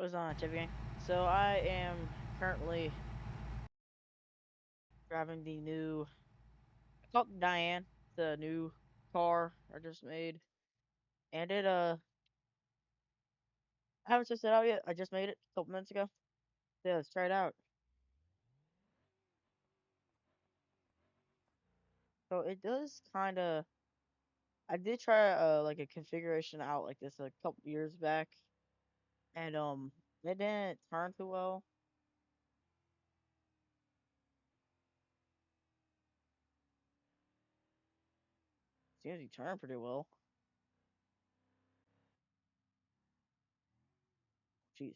What's on, Chevy? So I am currently driving the new I call it Diane, the new car I just made, and I haven't tested it out yet. I just made it a couple minutes ago. Yeah, let's try it out. So it does kind of. I did try like a configuration out like this a couple years back, and it didn't turn too well. Seems to turn pretty well. Jeez.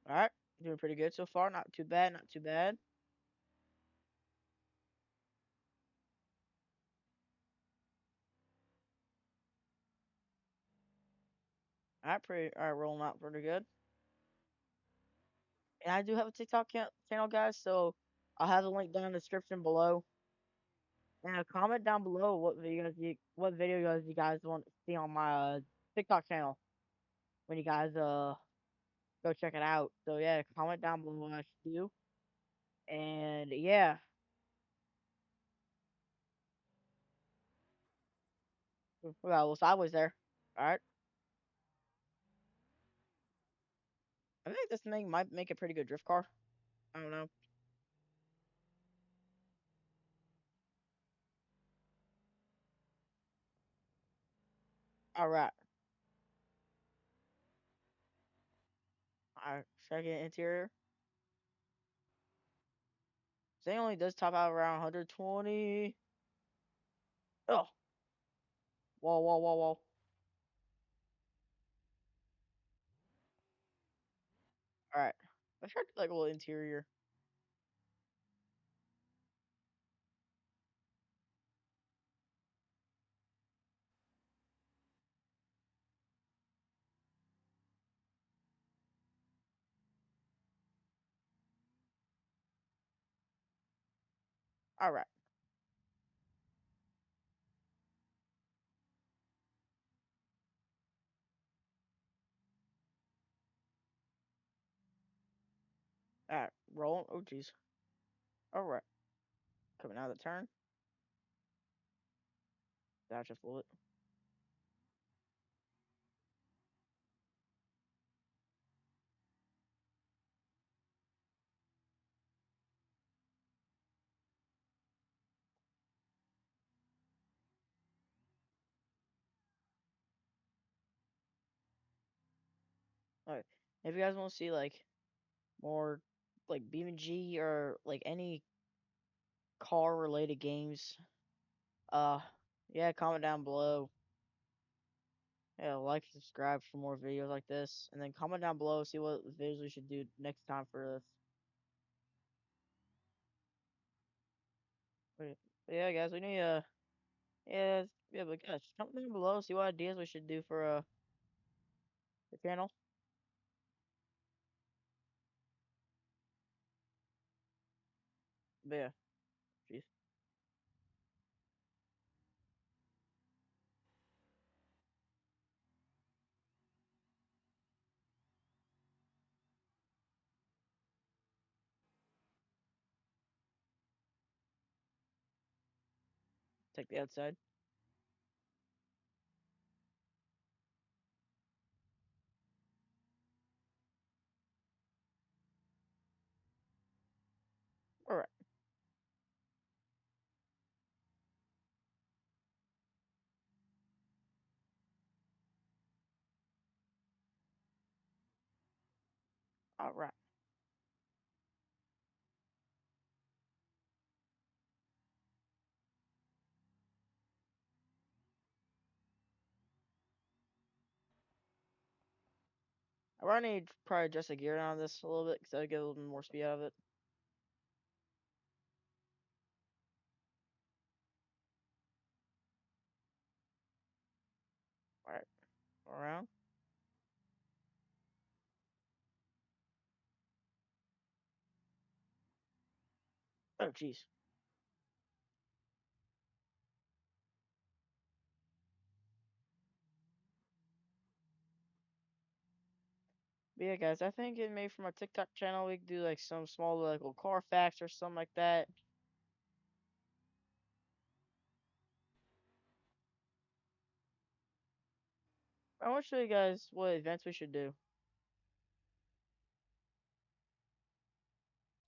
All right, doing pretty good so far. Not too bad. Not too bad. All right, rolling out pretty good. And I do have a TikTok channel, guys. So I'll have the link down in the description below. And comment down below what video you guys want to see on my TikTok channel when you guys go check it out. So yeah, comment down below what I should do. And yeah, well, sideways there. All right, I think this thing might make a pretty good drift car. I don't know. All right, all right. Second interior. This thing only does top out around 120. Oh, whoa, whoa, whoa, whoa. All right. Let's try to do like a little interior. All right. All right. Rolling. Oh, jeez. All right. Coming out of the turn. Dodge just a little bit. All right. If you guys want to see like more like BMG or like any car related games, uh, yeah, comment down below. Yeah, like, subscribe for more videos like this, and then comment down below see what videos we should do next time for this. But yeah, guys, we need yeah, but guys, comment down below see what ideas we should do for the channel. But yeah, jeez, take the outside. All right, all right, I probably need to probably adjust the gear on this a little bit because I get a little more speed out of it. All right, around. Oh, jeez. But yeah, guys, I think it made for my TikTok channel. We could do like some small like little car facts or something like that. I want to show you guys what events we should do.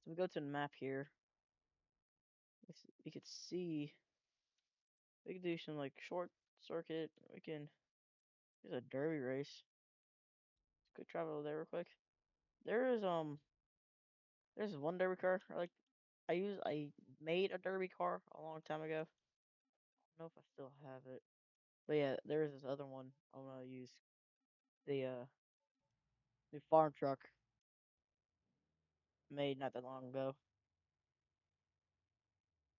So we go to the map here. We could see. We could do some like short circuit. We can. There's a derby race. Let's go travel there real quick. There is There's one derby car. I made a derby car a long time ago. I don't know if I still have it. But yeah, there is this other one I want to use. The farm truck made not that long ago.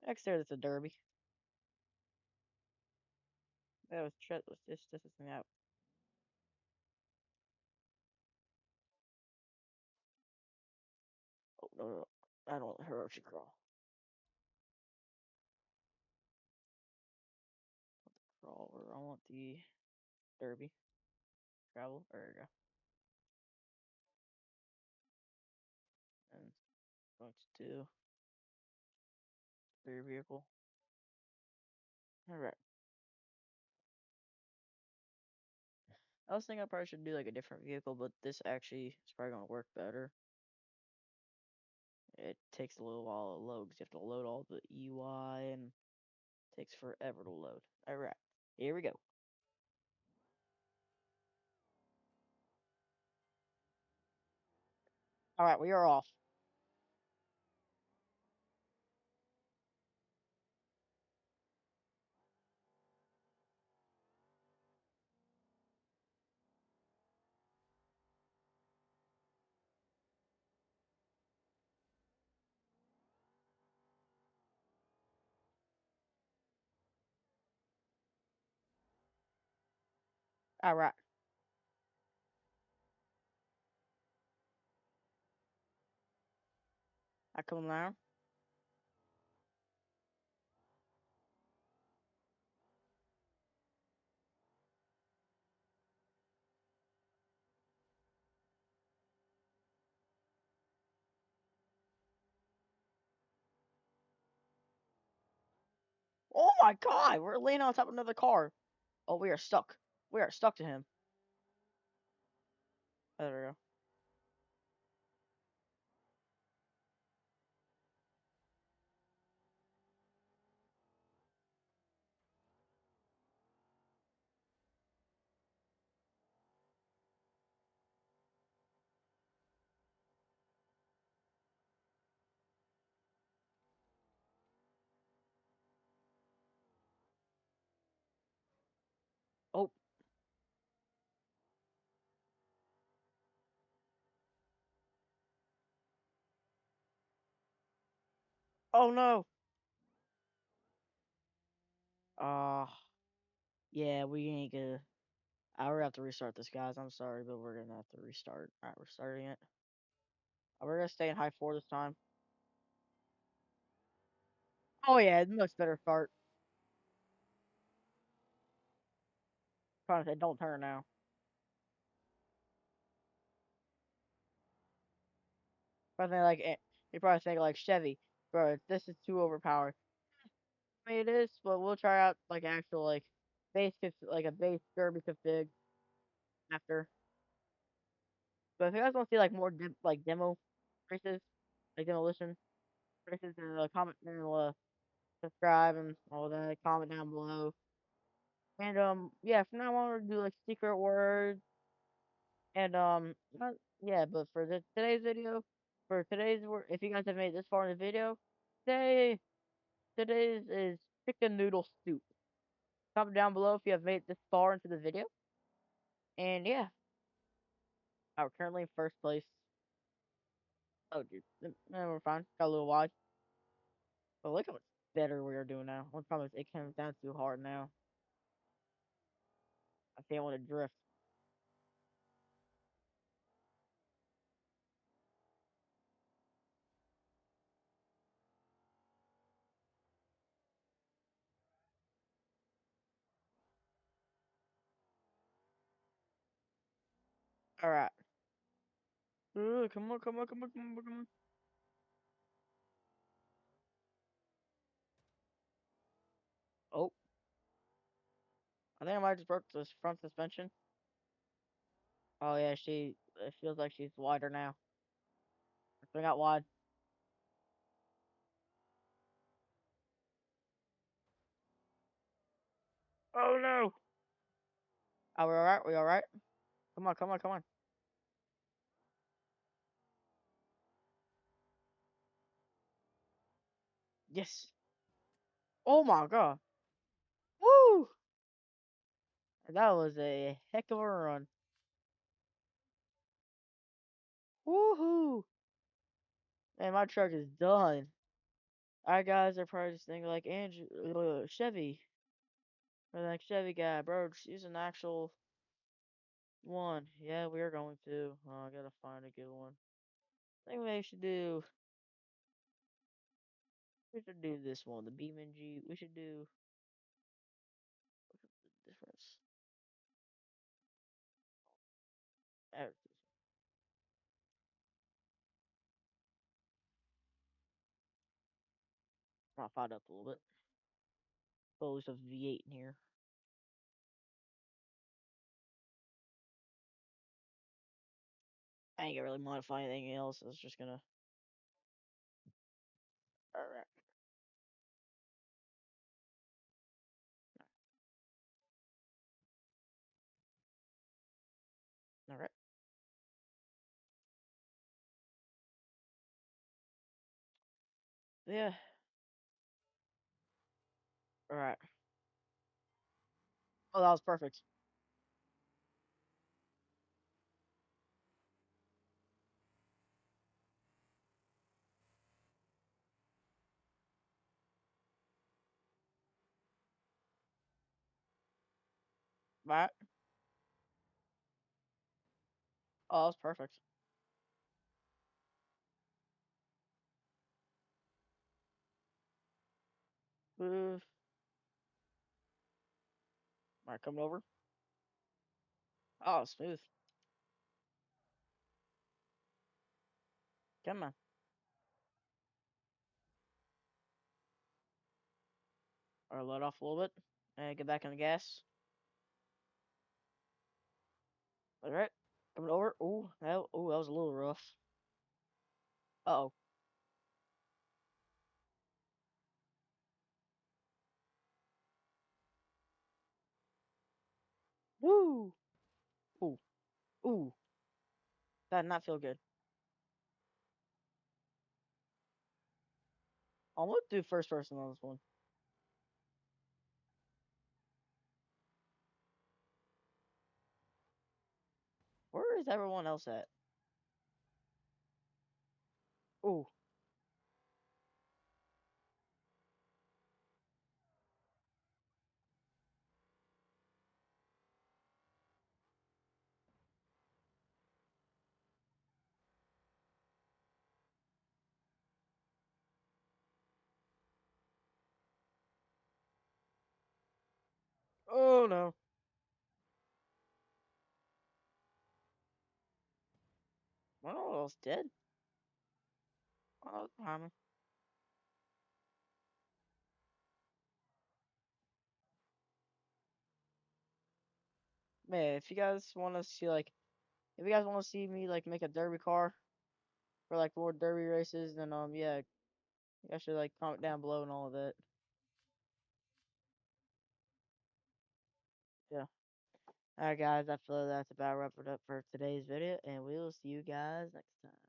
Next there, it's a derby. That was let's just test this thing out. Oh no, no, I don't want the Hiroshi crawl. Crawler. I want the derby travel. There we go. And going to do rear vehicle. All right. I was thinking I probably should do like a different vehicle, but this actually is probably gonna work better. It takes a little while to load because you have to load all the UI and it takes forever to load. All right, here we go. All right, we are off. All right, I come down. Oh my God, we're laying on top of another car. Oh, we are stuck. We are stuck to him. There we go. Oh, oh no. Uh, yeah, we ain't gonna. I will have to restart this, guys. I'm sorry, but we're gonna have to restart. All right, we're starting it. We're gonna stay in high four this time. Oh yeah, much better start. Trying to say, don't turn now. Probably like you probably think like Chevy, bro. This is too overpowered. I mean, it is, but we'll try out like actual like like a base derby config after. But if you guys want to see like more like demo races, like demolition races, then comment and subscribe and all that. Comment down below. And yeah, from now on we'll do like secret words and yeah. But for today's video, for today's word, if you guys have made this far in the video, today today's is chicken noodle soup. Comment down below if you have made it this far into the video. And yeah, we're currently in first place. Oh, dude, we're fine. Got a little wide. But look how much better we are doing now. One problem is it comes down too hard now. I can't want to drift. All right. Come on, come on, come on, come on, come on. Oh, I think I might just broke this front suspension. Oh yeah, it feels like she's wider now. Bring out wide. Oh no. Oh, we all right? We all right? Come on, come on, come on. Yes. Oh my god. Woo! That was a heck of a run. Woohoo! Man, my truck is done. Our guys are probably just thinking like Andrew, Chevy, or like Chevy guy, bro. Just use an actual one. Yeah, we are going to. Oh, I gotta find a good one. I think we should do this one, the Beeman G. We should do the difference. Uh, I'll find up a little bit. Oh, there's a V8 in here. I ain't gonna really modify anything else. I was just gonna. All right, all right, yeah, all right. Oh, that was perfect. Right. Oh, that was perfect. All right, coming over. Oh, smooth. Come on. Or let off a little bit. And get back on the gas. All right. Coming over. Ooh, that was a little rough. Uh-oh. Woo. Ooh. Ooh. That did not feel good. I'm gonna do first person on this one. Where is everyone else at? Ooh. Oh no. One of those dead. Oh, behind me. Man, if you guys want to see like, if you guys want to see me like make a derby car for like World Derby races, then yeah, you guys should like comment down below and all of that. Yeah. Alright guys, I feel that's about wrap it up for today's video, and we will see you guys next time.